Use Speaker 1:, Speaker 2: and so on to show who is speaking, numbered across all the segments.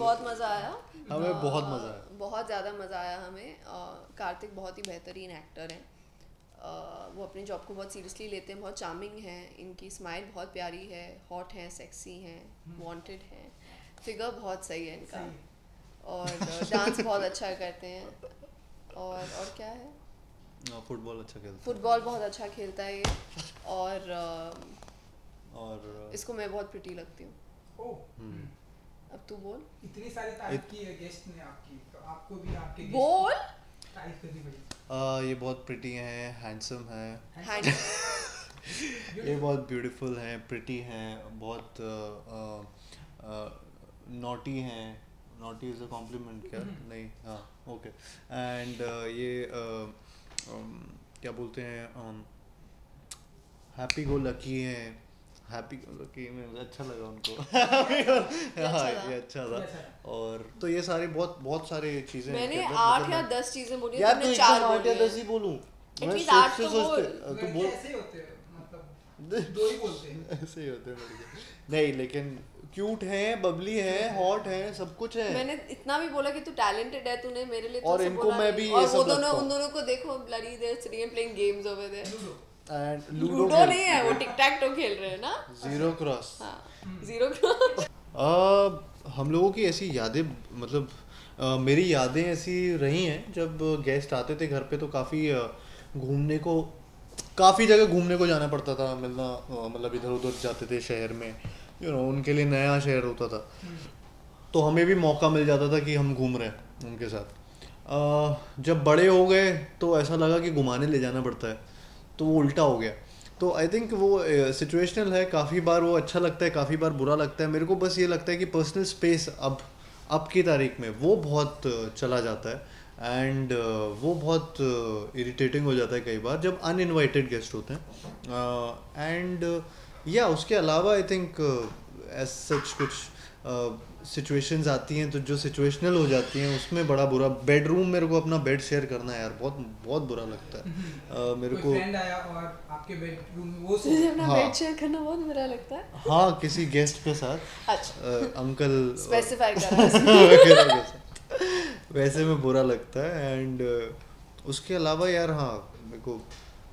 Speaker 1: बहुत मज़ा आया।
Speaker 2: हमें बहुत मज़ा आया,
Speaker 1: बहुत ज़्यादा मज़ा आया हमें। कार्तिक बहुत ही बेहतरीन एक्टर हैं। वो अपनी जॉब को बहुत सीरियसली लेते हैं, बहुत चार्मिंग हैं, इनकी स्माइल बहुत प्यारी है, हॉट हैं, सेक्सी हैं, वांटेड हैं, फिगर बहुत सही है इनका, और डांस बहुत अच्छा करते हैं। और क्या है,
Speaker 2: फुटबॉल अच्छा खेलता है,
Speaker 1: फुटबॉल बहुत अच्छा खेलता है ये, और
Speaker 2: और
Speaker 1: इसको मैं बहुत प्रिटी लगती हूँ। अब तू बोल।
Speaker 3: इतनी सारी तारीफ की है गेस्ट ने आपकी, तो आपको भी आपके गेस्ट
Speaker 1: बोल।
Speaker 3: तारीफ करनी पड़ी।
Speaker 2: ये बहुत प्रिटी हैं, हैंडसम हैं,
Speaker 1: हैंड
Speaker 2: ये बहुत ब्यूटीफुल हैं, प्रिटी हैं, बहुत नॉटी हैं। नॉटी इज़ अ कॉम्प्लीमेंट क्या? नहीं, हाँ, ओके। एंड ये क्या बोलते हैं, हैप्पी गो लकी हैं। हैप्पी गो लकी में अच्छा लगा उनको। हाँ, ये अच्छा था। और तो ये सारी बहुत सारे चीज़ें
Speaker 1: मैंने
Speaker 2: हैं
Speaker 1: 8 या 10 चीजें बोली,
Speaker 2: यार,
Speaker 1: तुमने
Speaker 2: तू
Speaker 1: 4
Speaker 2: एकदम 8 या
Speaker 1: बोली
Speaker 2: 10 ही बोलूं? मैं
Speaker 1: At least 8
Speaker 2: सोचते
Speaker 1: तो बोल।
Speaker 2: सोचते तू
Speaker 3: लड़के
Speaker 2: बोल।
Speaker 3: ऐसे ही होते हैं, मतलब दो ही बोलते हैं।
Speaker 2: ऐसे ही होते हैं लड़के। नहीं, लेकिन क्यूट है, बबली है, हॉट है, सब कुछ है।
Speaker 1: मैंने इतना भी बोला कि तू टैलेंटेड है, तूने मेरे लिए तो
Speaker 2: और
Speaker 1: सब
Speaker 2: इनको
Speaker 1: बोला
Speaker 2: मैं
Speaker 1: नहीं।
Speaker 2: भी
Speaker 1: और
Speaker 2: ये
Speaker 1: वो
Speaker 2: सब
Speaker 1: दोनों,
Speaker 2: लगता
Speaker 1: उन
Speaker 2: हूँ।
Speaker 1: दोनों को देखो, bloody they stream playing games over there.
Speaker 2: And
Speaker 1: ludo नहीं है, वो टिक टैक टो खेल रहे हैं ना।
Speaker 2: Zero cross.
Speaker 1: हाँ, जीरो क्रॉस।
Speaker 2: हम लोगों की ऐसी यादें, मतलब मेरी यादें ऐसी रही हैं, जब गेस्ट आते थे घर पे तो काफ़ी घूमने को, काफ़ी जगह घूमने को जाना पड़ता था, मिलना, मतलब इधर उधर जाते थे शहर में, उनके लिए नया शहर होता था, तो हमें भी मौका मिल जाता था कि हम घूम रहे हैं उनके साथ। जब बड़े हो गए तो ऐसा लगा कि घुमाने ले जाना पड़ता है, तो वो उल्टा हो गया। तो आई थिंक वो सिचुएशनल है, काफ़ी बार वो अच्छा लगता है, काफ़ी बार बुरा लगता है। मेरे को बस ये लगता है कि पर्सनल स्पेस अब की तारीख में वो बहुत चला जाता है, एंड वो बहुत इरिटेटिंग हो जाता है कई बार जब अनइनवाइटेड गेस्ट होते हैं। एंड या उसके अलावा आई थिंक एज सच कुछ सिचुएशंस आती हैं, तो जो सिचुएशनल हो जाती हैं उसमें बड़ा बुरा, बेडरूम, मेरे को अपना बेड शेयर करना है यार, बहुत बहुत बुरा लगता है मेरे को।
Speaker 3: फ्रेंड आया और आपके बेडरूम में वो
Speaker 1: तुझे अपना
Speaker 2: हाँ।
Speaker 1: बेड शेयर करना बहुत बुरा लगता है।
Speaker 2: हाँ, किसी गेस्ट के साथ,
Speaker 1: अच्छा,
Speaker 2: अंकल
Speaker 1: स्पेसिफाई करा।
Speaker 2: वगैरह के साथ, वैसे में बुरा लगता है। एंड उसके अलावा यार, हाँ, मेरे को,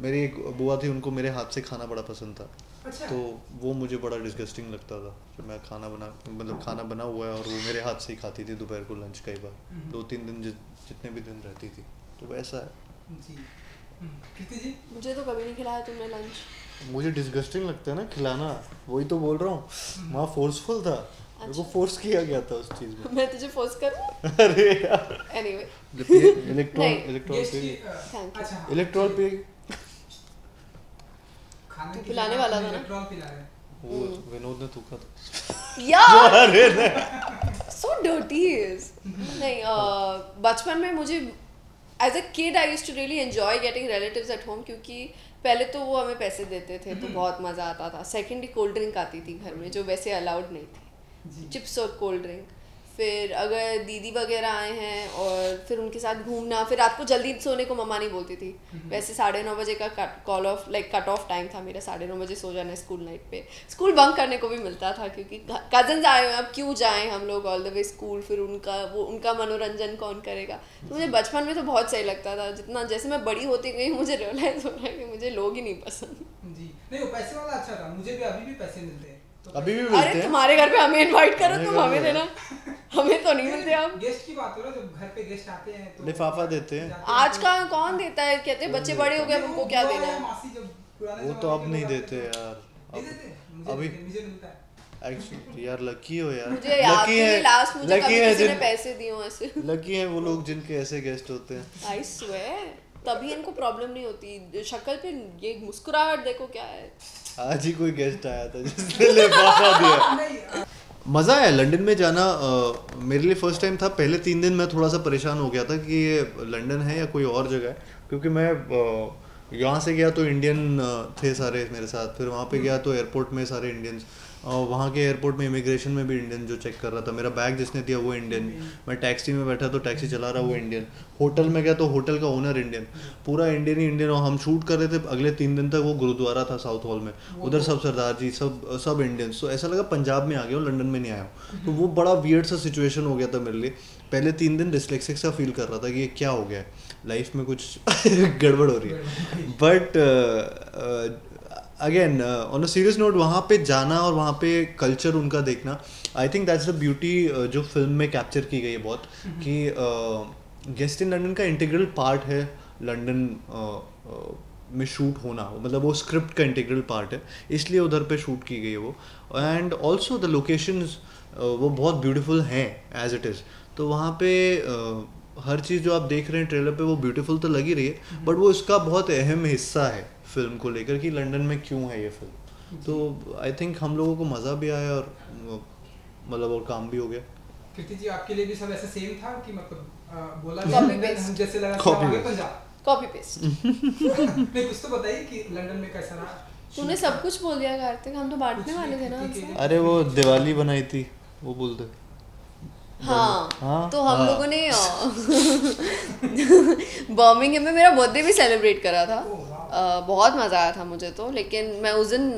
Speaker 2: मेरी एक बुआ थी, उनको मेरे हाथ से खाना बड़ा पसंद था।
Speaker 3: अच्छा।
Speaker 2: तो वो मुझे बड़ा डिस्गस्टिंग लगता था जब मैं खाना बना हुआ है और वो मेरे हाथ से ही खाती थी दोपहर को लंच, कई बार 2-3 दिन जितने भी दिन रहती थी, तो वैसा है
Speaker 3: जी। कृति जी,
Speaker 1: मुझे तो कभी नहीं खिलाया तुमने लंच।
Speaker 2: मुझे डिस्गस्टिंग लगता है ना खिलाना, वही तो बोल रहा हूँ, वहाँ फोर्सफुल था, मेरे को फोर्स किया गया था उस चीज़ में।
Speaker 1: मैं तुझे फोर्स करूँ?
Speaker 2: अरे यार,
Speaker 1: एनीवे,
Speaker 2: इलेक्ट्रॉल
Speaker 3: गेस्ट की
Speaker 1: थैंक यू।
Speaker 3: अच्छा हाँ,
Speaker 2: इलेक्ट्रॉल पे
Speaker 3: खाने
Speaker 1: तू
Speaker 3: की
Speaker 1: पिलाने
Speaker 3: जगह
Speaker 1: वाला
Speaker 3: आपने
Speaker 1: था ना?
Speaker 3: इलेक्ट्रॉल पिला रहे हैं।
Speaker 2: वो विनोद ने थूका था।
Speaker 1: यार, सो डर्टी इज। नहीं, बचपन में मुझे as a kid I used to really enjoy getting relatives at home, क्योंकि पहले तो वो हमें पैसे देते थे तो बहुत मज़ा आता था। सेकेंडली कोल्ड ड्रिंक आती थी घर में, जो वैसे अलाउड नहीं थी, चिप्स और कोल्ड ड्रिंक। फिर अगर दीदी वगैरह आए हैं और फिर उनके साथ घूमना, फिर रात को जल्दी सोने को मम्मा नहीं बोलती थी। वैसे 9:30 बजे का कट ऑफ टाइम था मेरा, 9:30 बजे सो जाना स्कूल नाइट पे। स्कूल बंक करने को भी मिलता था क्योंकि कजन्स आए हुए हैं, अब क्यों जाएं हम लोग ऑल द वे स्कूल, फिर उनका मनोरंजन कौन करेगा। तो मुझे बचपन में तो बहुत सही लगता था। जितना जैसे मैं बड़ी होती गई मुझे रियलाइज हो रहा है कि मुझे लोग ही नहीं पसंद।
Speaker 3: जी, नहीं वो पैसे वाला अच्छा था, मुझे भी अभी भी पैसे मिलते हैं।
Speaker 2: अभी भी मिलते
Speaker 1: अरे
Speaker 2: हैं।
Speaker 1: तुम्हारे घर पे हमें इनवाइट करो,
Speaker 2: हमें
Speaker 1: तुम
Speaker 2: घर
Speaker 1: हमें
Speaker 2: पे
Speaker 1: देना, हमें तो नहीं मिलते अब।
Speaker 3: गेस्ट की बात हो रहा है, जब घर पे गेस्ट आते हैं तो
Speaker 2: लिफाफा देते हैं।
Speaker 1: आज का कौन देता है? कहते हैं बच्चे बड़े हो गए, अब उनको क्या देना है।
Speaker 3: मासी जब पुराने
Speaker 2: वो तो अब नहीं देते यार, अभी
Speaker 3: मुझे मिलता है।
Speaker 2: एक्चुअली यार, लकी हो यार,
Speaker 1: मुझे याद
Speaker 2: लकी
Speaker 1: नहीं लास्ट मुझे
Speaker 2: लकी
Speaker 1: कभी
Speaker 2: है
Speaker 1: किसी ने पैसे दिए हो ऐसे।
Speaker 2: लकी है वो लोग जिनके ऐसे गेस्ट होते हैं।
Speaker 1: आई स्वेयर, तभी इनको प्रॉब्लम नहीं होती। शक्ल पे ये मुस्कुराहट देखो क्या है।
Speaker 2: आज ही कोई गेस्ट आया था जिसने लिफाफा दिया। मज़ा आया लंदन में जाना। मेरे लिए फर्स्ट टाइम था। पहले 3 दिन मैं थोड़ा सा परेशान हो गया था कि ये लंदन है या कोई और जगह है, क्योंकि मैं यहाँ से गया तो इंडियन थे सारे मेरे साथ, फिर वहाँ पे गया तो एयरपोर्ट में सारे इंडियंस, और वहाँ के एयरपोर्ट में इमिग्रेशन में भी इंडियन जो चेक कर रहा था, मेरा बैग जिसने दिया वो इंडियन, मैं टैक्सी में बैठा तो टैक्सी चला रहा वो इंडियन, होटल में गया तो होटल का ओनर इंडियन, पूरा इंडियन ही इंडियन। और हम शूट कर रहे थे, अगले 3 दिन तक वो गुरुद्वारा था साउथ हॉल में, उधर सब सरदार जी सब इंडियंस। तो ऐसा लगा पंजाब में आ गया हूँ, लंदन में नहीं आया हूँ। तो वो बड़ा वियर्ड सा सिचुएशन हो गया था मेरे लिए। पहले 3 दिन डिस्लेक्सिक सा फील कर रहा था कि ये क्या हो गया है, लाइफ में कुछ गड़बड़ हो रही है। But again on a serious note, वहाँ पे जाना और वहाँ पे कल्चर उनका देखना, I think that's the beauty जो फिल्म में कैप्चर की गई है बहुत, कि गेस्ट इन लंदन का इंटीग्रल पार्ट है लंदन में शूट होना, मतलब वो स्क्रिप्ट का इंटीग्रल पार्ट है, इसलिए उधर पे शूट की गई है वो। एंड ऑल्सो द लोकेशंस वो बहुत ब्यूटीफुल हैं एज इट इज़। तो वहाँ पे हर चीज़ जो आप देख रहे हैं ट्रेलर पे वो ब्यूटीफुल तो लगी रही है, बट वो इसका बहुत अहम हिस्सा है फिल्म को लेकर कि लंदन में क्यों है ये फिल्म। तो आई थिंक हम लोगों को मज़ा भी आया और मतलब और काम भी हो गया।
Speaker 3: कीर्ति जी, आपके लिए भी सब ऐसा सेम था कि मतलब बोला
Speaker 1: Copy
Speaker 3: लंदन
Speaker 1: paste.
Speaker 3: हम जैसे लगा
Speaker 2: Copy
Speaker 3: आगे
Speaker 2: paste.
Speaker 3: Punjab,
Speaker 1: copy paste.
Speaker 3: नहीं कुछ तो बताइए कि लंदन में कैसा रहा।
Speaker 1: तूने सब कुछ बोल दिया कार्तिक, हम तो बांटने वाले थे ना हमसे।
Speaker 2: अरे वो दिवाली बनाई थी वो बोलते।
Speaker 1: हाँ,
Speaker 2: हाँ,
Speaker 1: तो हम
Speaker 2: हाँ।
Speaker 1: लोगों ने बर्मिंघम में मेरा बर्थडे भी सेलिब्रेट करा था। बहुत मज़ा आया था मुझे तो, लेकिन मैं उस दिन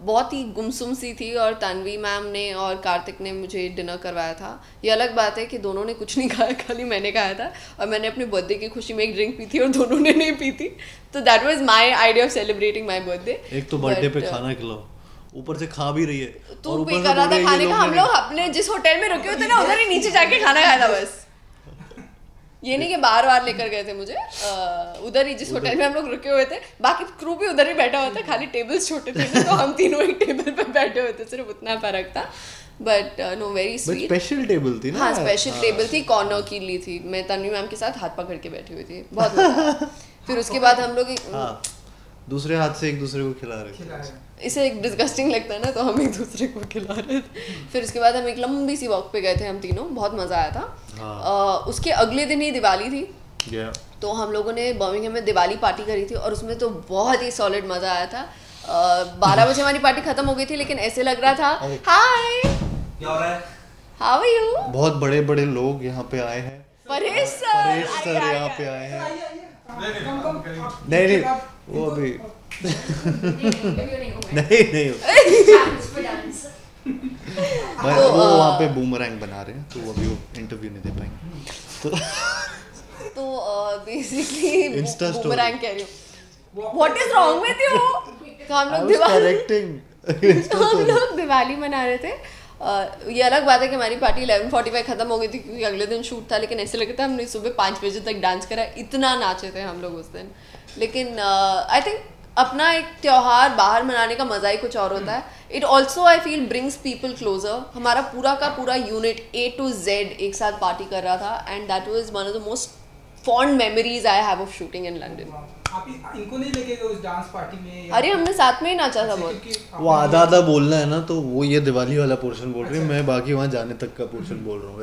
Speaker 1: बहुत ही गुमसुम सी थी और तन्वी मैम ने और कार्तिक ने मुझे डिनर करवाया था। ये अलग बात है कि दोनों ने कुछ नहीं खाया, खाली मैंने खाया था, और मैंने अपने बर्थडे की खुशी में एक ड्रिंक पी थी और दोनों ने नहीं पी थी। तो that was my idea of celebrating my birthday.
Speaker 2: एक तो बर्थडे पे खाना खिलाओ, ऊपर से खा भी रही है,
Speaker 1: तू
Speaker 2: और
Speaker 1: पे
Speaker 2: ऊपर से
Speaker 1: कर रहा
Speaker 2: बोल
Speaker 1: था
Speaker 2: रही है
Speaker 1: खाने
Speaker 2: ये
Speaker 1: का। हम
Speaker 2: मैंने-
Speaker 1: लोग अपने जिस होटल में रुके हुए थे ना, उधर ही नीचे जाके खाना खाया था बस। ये नहीं कि बार बार लेकर गए थे मुझे, उधर ही जिस होटल में हम लोग रुके हुए थे, बाकी क्रू भी उधर ही बैठा हुआ था, खाली टेबल्स छोटे थे ना, तो हम तीनों एक टेबल पे बैठे हुए थे, सिर्फ उतना फर्क था। But know very
Speaker 2: but
Speaker 1: sweet.
Speaker 2: Special table थी ना।
Speaker 1: हाँ, स्पेशल टेबल थी, कॉर्नर की ली थी। मैं तन्वी मैम के साथ हाथ पकड़ के बैठी हुई थी, बहुत मजा आया। फिर उसके बाद हम लोग
Speaker 2: हाँ, दूसरे हाथ से एक दूसरे को खिला रहे थे।
Speaker 3: खिलाया।
Speaker 1: इसे एक डिस्गस्टिंग लगता है ना, तो हम एक दूसरे को खिला रहे थे। फिर उसके बाद हम एक लंबी सी वॉक पे गए थे हम तीनों, बहुत मज़ा आया था।
Speaker 2: हाँ।
Speaker 1: उसके अगले दिन ही दिवाली थी,
Speaker 2: Yeah.
Speaker 1: तो हम लोगों ने बर्मिंघम में दिवाली पार्टी करी थी, और उसमें तो बहुत ही सॉलिड मज़ा आया था। 12 बजे हमारी पार्टी खत्म हो गई थी, लेकिन ऐसे लग रहा था हाय
Speaker 4: क्या हो रहा है?
Speaker 1: How are you.
Speaker 2: बहुत बड़े बड़े लोग यहाँ पे आए हैं।
Speaker 1: परेश सर,
Speaker 2: परेश सर यहाँ पे आए हैं।
Speaker 3: आइए, आइए। कम।
Speaker 2: नहीं वो अभी नहीं
Speaker 1: तो,
Speaker 2: वो वहाँ पे बूमरैंग बना रहे हैं, तो वो अभी वो इंटरव्यू नहीं दे पाएंगे।
Speaker 1: तो बेसिकली
Speaker 2: Insta story.
Speaker 1: बूमरैंग कह रही हूँ। What is wrong with you. तो हम
Speaker 2: I
Speaker 1: लोग
Speaker 2: was
Speaker 1: दिवाली
Speaker 2: correcting.
Speaker 1: तो हम लोग दिवाली मना रहे थे। ये अलग बात है कि हमारी पार्टी 11:45 खत्म हो गई थी, क्योंकि अगले दिन शूट था, लेकिन ऐसे लगता है हमने सुबह 5 बजे तक डांस करा, इतना नाचे थे हम लोग उस दिन। लेकिन आई थिंक अपना एक त्योहार बाहर मनाने का मज़ा ही कुछ और होता है। It also I feel brings people closer. हमारा पूरा का पूरा यूनिट A to Z एक साथ पार्टी कर रहा था, and that was one of the most fond memories I have of shooting in London.
Speaker 3: आप इनको नहीं लेके गए उस डांस पार्टी में?
Speaker 1: अरे हमने साथ में ही नाचा था बहुत।
Speaker 3: क्योंकि
Speaker 2: वो आधा आधा बोलना है ना, तो वो ये दिवाली वाला पोर्शन बोल रही है, मैं बाकी वहाँ जाने तक का पोर्शन बोल रहा हूँ।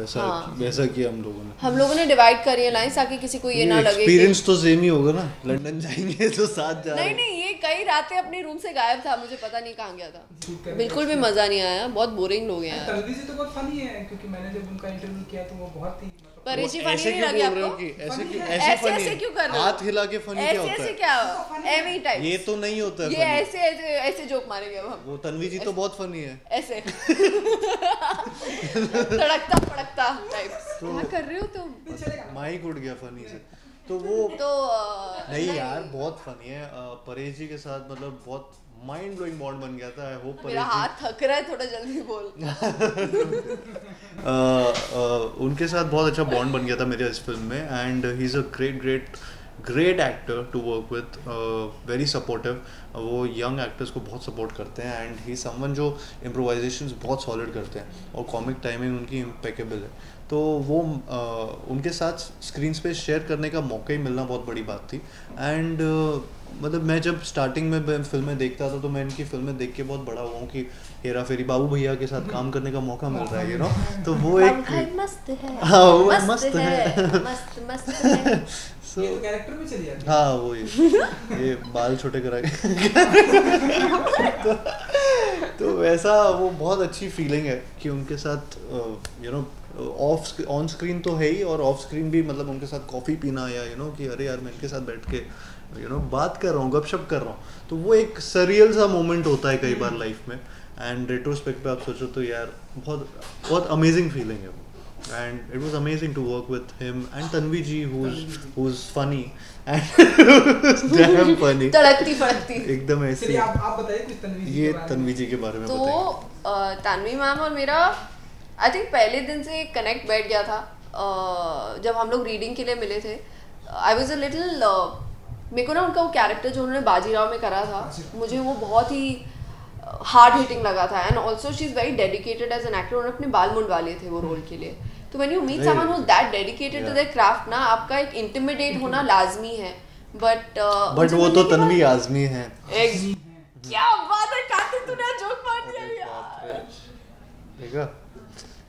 Speaker 2: वैसा किया हम लोगों ने
Speaker 1: डिवाइड करी है लाइंस, ताकि किसी को ये ना लगे कि
Speaker 2: एक्सपीरियंस तो सेम ही होगा ना, लंदन जाएंगे तो साथ जा रहे हैं।
Speaker 1: नहीं, ये कई रातें अपने रूम से गायब था, मुझे पता नहीं कहाँ गया था।
Speaker 3: शूट करने
Speaker 1: बिल्कुल भी मज़ा नहीं आया, बहुत बोरिंग लोग हैं यार।
Speaker 3: तन्वी जी तो बहुत फनी है, क्योंकि मैंने जब उनका इंटरव्यू किया तो वो बहुत ही
Speaker 1: पर ऋषि फनी
Speaker 2: ऐसे
Speaker 1: नहीं
Speaker 2: क्यों
Speaker 1: लगे
Speaker 2: बोल रहे हो
Speaker 1: आपको?
Speaker 2: कि ऐसे क्यों
Speaker 3: ऐसे-
Speaker 2: ऐसे
Speaker 1: ऐसे
Speaker 2: फनी
Speaker 1: क्यों कर रहे हो?
Speaker 2: हाथ हिला के फनी क्या
Speaker 1: ऐसे
Speaker 2: होता
Speaker 1: ऐसे
Speaker 2: है?
Speaker 1: क्या एमी टाइप,
Speaker 2: ये तो नहीं होता है
Speaker 1: ये
Speaker 2: funny।
Speaker 1: ऐसे ऐसे ऐसे जोक मारेंगे अब हम
Speaker 2: वो तन्वी जी तो बहुत फनी है।
Speaker 1: ऐसे तड़कता फड़कता टाइप। क्या कर रहे हो तुम?
Speaker 2: माइक उड़ गया फनी से। तो वो
Speaker 1: तो
Speaker 2: नहीं यार, बहुत फनी है। परेश जी के साथ मतलब बहुत माइंड ब्लोइंग बॉन्ड बन गया था। आई होप
Speaker 1: मेरा
Speaker 2: परेश
Speaker 1: हाथ थक रहा है, थोड़ा जल्दी बोल।
Speaker 2: उनके साथ बहुत अच्छा बॉन्ड बन गया था मेरे इस फिल्म में, and he is a great actor to work with, very supportive. वो यंग एक्टर्स को बहुत सपोर्ट करते हैं, एंड ही समवन जो इम्प्रोवाइजेशंस बहुत सॉलिड करते हैं, और कॉमिक टाइमिंग उनकी इम्पेकेबल है। तो वो उनके साथ स्क्रीन स्पेस शेयर करने का मौका ही मिलना बहुत बड़ी बात थी। एंड मतलब मैं जब स्टार्टिंग में फिल्में देखता था, तो मैं इनकी फिल्में देख के बहुत बड़ा हुआ हूँ कि हेरा फेरी बाबू भैया के साथ काम करने का मौका मिल रहा है, यू नो। तो वो एक
Speaker 1: मस्त है,
Speaker 2: हाँ, वो
Speaker 1: मस्त है, मस्त है।
Speaker 3: ये तो कैरेक्टर में चली जाती है।
Speaker 2: हाँ वो ये बाल छोटे करा के तो वैसा वो बहुत अच्छी फीलिंग है कि उनके साथ ऑन स्क्रीन तो है ही, और ऑफ स्क्रीन भी मतलब उनके साथ कॉफ़ी पीना या कि अरे यार मैं इनके साथ बैठ के बात कर रहा हूँ, गपशप कर रहा हूँ, तो वो एक सरियल सा मोमेंट होता है कई बार लाइफ में। एंड रेट्रोस्पेक्ट पे आप सोचो तो यार बहुत बहुत अमेजिंग फीलिंग है वो। And it was amazing to work with him and Tanvi ji, who's funny and damn funny,
Speaker 1: तड़कती फड़कती
Speaker 2: एकदम ऐसे।
Speaker 3: चलिए आप बताइए कुछ तन्वी जी
Speaker 2: ये
Speaker 3: के बारे में।
Speaker 2: तन्वी जी के बारे में
Speaker 1: तो
Speaker 2: बताइए।
Speaker 1: तन्वी मैम और मेरा आई थिंक पहले दिन से कनेक्ट बैठ गया था। जब हम लोग रीडिंग के लिए मिले थे, आई वॉज अ लिटिल, मेरे को ना उनका वो कैरेक्टर जो उन्होंने बाजीराव में करा था, मुझे वो बहुत ही हार्ड हिटिंग लगा था। And also she is very dedicated as an actor. उन्होंने अपने बाल मुंडवा लिए थे वो रोल के लिए। तो when you meet someone who is that dedicated to their craft ना, आपका एक इंटिमिडेट होना लाजमी है। बट
Speaker 2: वो तो तन्वी आजमी है।
Speaker 1: क्या बात है कार्तिक, तूने जोक मार दिया यार।
Speaker 2: देखा,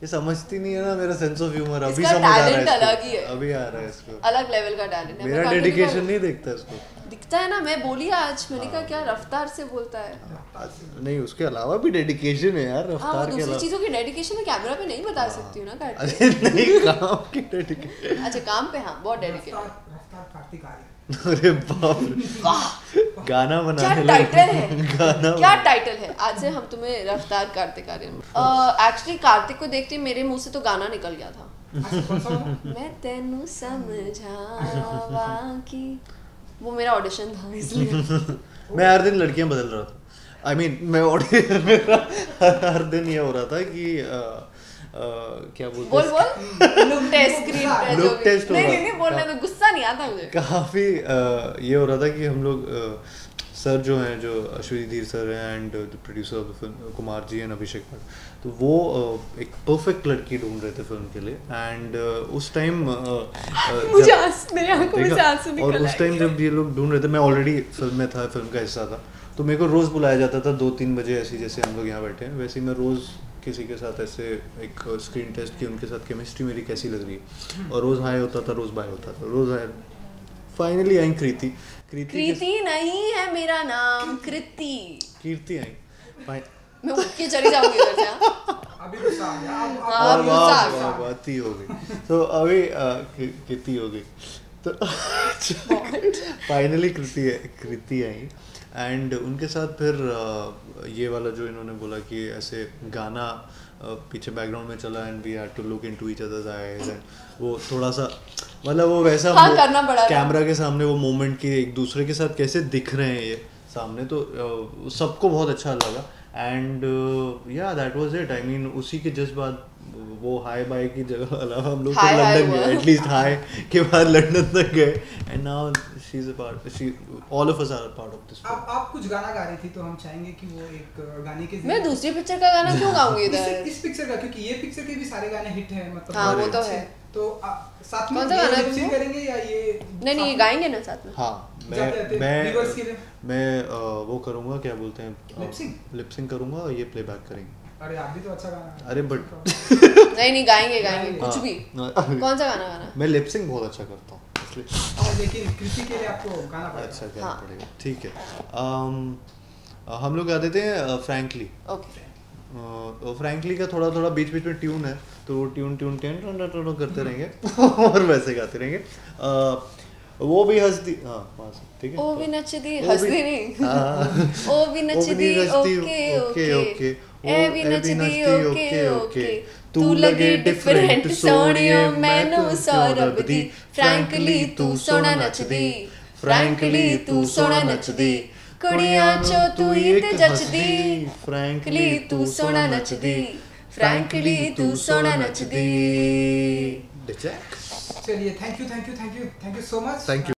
Speaker 2: ये समझती नहीं है ना मेरा सेंस ऑफ ह्यूमर। अभी
Speaker 1: इसका
Speaker 2: समझ आ रहा है
Speaker 1: talent
Speaker 2: इसको,
Speaker 1: अलग ही है।
Speaker 2: अभी आ रहा है इसको,
Speaker 1: अलग लेवल का टैलेंट है।
Speaker 2: मेरा डेडिकेशन नहीं देखता इसको।
Speaker 1: दिखता है ना, मैं बोली आज, मैंने कहा क्या रफ्तार से बोलता है।
Speaker 2: नहीं, उसके अलावा भी डेडिकेशन है यार,
Speaker 1: हाँ,
Speaker 2: रफ्तार के
Speaker 1: दूसरी
Speaker 2: अलावा।
Speaker 1: चीजों की डेडिकेशन मैं कैमरा पे नहीं बता सकती हूँ ना कार्तिक।
Speaker 2: अरे नहीं, काम की डेडिकेशन।
Speaker 1: अच्छा काम पे हाँ, बहुत डेडिकेटेड।
Speaker 3: रफ्तार कार्तिक आर्य।
Speaker 2: अरे बाप रे, गाना
Speaker 1: क्या
Speaker 2: बनाने
Speaker 1: टाइटल है,
Speaker 2: गाना
Speaker 1: क्या टाइटल है। आज से हम तुम्हें रफ्तार कार्तिक आर्यन। एक्चुअली कार्तिक को देखते ही मेरे मुंह से तो गाना निकल गया था। मैं तेनू समझावा की, वो मेरा ऑडिशन था इसलिए।
Speaker 2: मैं हर दिन लड़कियां बदल रहा था। I mean, मैं ऑडिशन मेरा हर दिन ये हो रहा था कि क्या बोलते
Speaker 1: बोल बोल लुक टेस्ट, स्क्रीन पे
Speaker 2: Look test हो
Speaker 1: नहीं
Speaker 2: रहा
Speaker 1: नहीं नहीं बोलने तो गुस्सा नहीं आता मुझे।
Speaker 2: काफ़ी ये हो रहा था कि हम लोग सर जो हैं, जो अश्वनी धीर सर हैं and the producer of the film Kumar ji and Abhishek Bhatt, तो वो एक परफेक्ट लड़की ढूंढ रहे थे फिल्म के लिए। एंड उस टाइम
Speaker 1: मुझे मेरे आंखों में से आंसू निकल
Speaker 2: और उस टाइम जब ये लोग ढूंढ रहे थे, मैं ऑलरेडी फिल्म में था, फिल्म का हिस्सा था, तो मेरे को रोज़ बुलाया जाता था 2-3 बजे, ऐसे जैसे हम लोग यहाँ बैठे हैं वैसे ही मैं रोज़ किसी के साथ ऐसे एक स्क्रीन टेस्ट की, उनके साथ केमिस्ट्री मेरी कैसी लग रही है, और रोज़ हाई होता था, रोज़ बाय होता था, रोज़ हाई। फाइनली आई कृति
Speaker 1: नहीं है मेरा नाम,
Speaker 2: कीर्ति आई।
Speaker 1: मैं उठ के चली जाऊंगी इधर से। हाँ
Speaker 3: अभी गुस्सा आ गया।
Speaker 1: हाँ,
Speaker 3: अब
Speaker 1: गुस्सा आ गया।
Speaker 2: बात ही हो गई। तो अभी कृति हो गई, तो फाइनली कृति आई। एंड उनके साथ फिर ये वाला जो इन्होंने बोला कि ऐसे गाना पीछे बैकग्राउंड में चला, and we had to look into each other's eyes, and वो थोड़ा सा मतलब वो वैसा
Speaker 1: हाँ, करना पड़ा
Speaker 2: कैमरा के सामने वो मोमेंट की एक दूसरे के साथ कैसे दिख रहे हैं ये सामने, तो सबको बहुत अच्छा लगा। एंड या that was it. I mean उसी के जस्ट बाद वो हाई बाय की जगह अलावा हम लोग लंदन गए, एटलीस्ट हाई के बाद लंदन तक गए, and now she is a part, she all of us are part of this.
Speaker 3: आप कुछ गाना गा रही थी, तो हम चाहेंगे कि वो एक गाने के
Speaker 1: मैं दूसरी पिक्चर का गाना क्यों गाऊंगी इधर?
Speaker 3: इस पिक्चर का, क्योंकि ये पिक्चर के भी सारे गाने हिट हैं, मतलब
Speaker 1: हाँ, वो तो है।
Speaker 3: तो साथ में
Speaker 1: कौन सा गाना है
Speaker 3: लिपसिंग करेंगे या ये?
Speaker 1: नहीं ये गाएंगे ना साथ में।
Speaker 2: हाँ, मैं वो करूँगा, क्या बोलते हैं, लिपसिंग करूँगा, और ये प्लेबैक करेंगे।
Speaker 3: अरे आप भी तो अच्छा गाना।
Speaker 2: अरे बट
Speaker 1: नहीं गाएंगे कुछ भी। कौन सा गाना गाना?
Speaker 2: मैं लिपसिंग बहुत अच्छा करता हूँ इसलिए।
Speaker 3: लेकिन कृति के लिए आपको गाना पड़ेगा।
Speaker 2: अच्छा गाना पड़ेगा, ठीक है। हम लोग गा देते हैं फ्रैंकली।
Speaker 1: ओके।
Speaker 2: फ्रैंकली का थोड़ा थोड़ा बीच बीच में ट्यून है, तो वो ट्यून करते रहेंगे और वैसे गाते रहेंगे। वो भी हंसती, हाँ ठीक है,
Speaker 1: ओ भी नचदी, हंसदी नहीं,
Speaker 2: हाँ
Speaker 1: ओ भी नचदी, ओके ओके, ए भी नचदी, ओके ओके, तू लगे डिफरेंट सोनियो मैनू सौरभ दी, फ्रैंकली तू सोना नचदी, फ्रैंकली तू सोना नचदी, कुड़ियां चो तू ही ते जचदी, फ्रैंकली तू सोना नचदी, फ्रैंकली तू सोना नचदी।
Speaker 3: चलिए, thank you so much.
Speaker 2: Thank you.